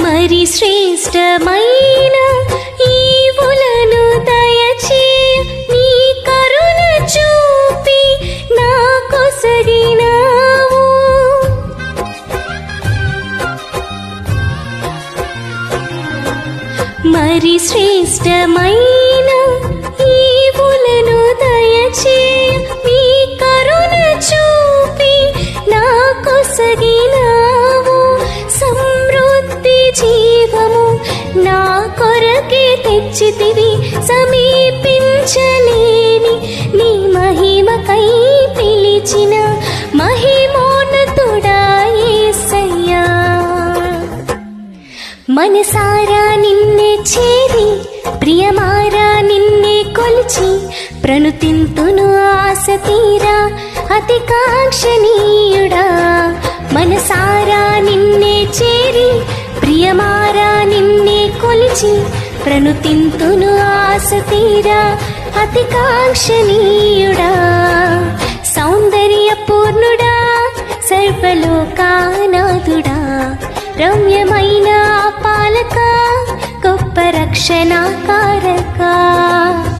మరి శ్రేష్టమైన ఈవులను దయచేయ నీ కరుణ చూపి నా కొసగినావు. మరి శ్రేష్టమైన ఈవులను దయచేయ నీ కరుణ చూపి నా కొసగినావు. సమృద్ధి జీవము నా కొరకే తెచ్చితివి, సమీపించలేని నీ మహిమకై పిలిచిన మహిమోన్నతుడా యేసయ్యా. మనసారా నిన్నే చేరి ప్రియమారా నిన్నే కొలిచి ప్రణుతింతును ఆశ తీరా అతి కాంక్షణీయుడా. మనసారా నిన్నే చేరి ప్రియమారా నిన్నే కొలిచి ప్రణుతింతును ఆశ తీరా అతి కాంక్షణీయుడా. సౌందర్య పూర్ణుడా సర్వలోకానాథుడా, రమ్యమైన పాలక గొప్ప రక్షణాకారక.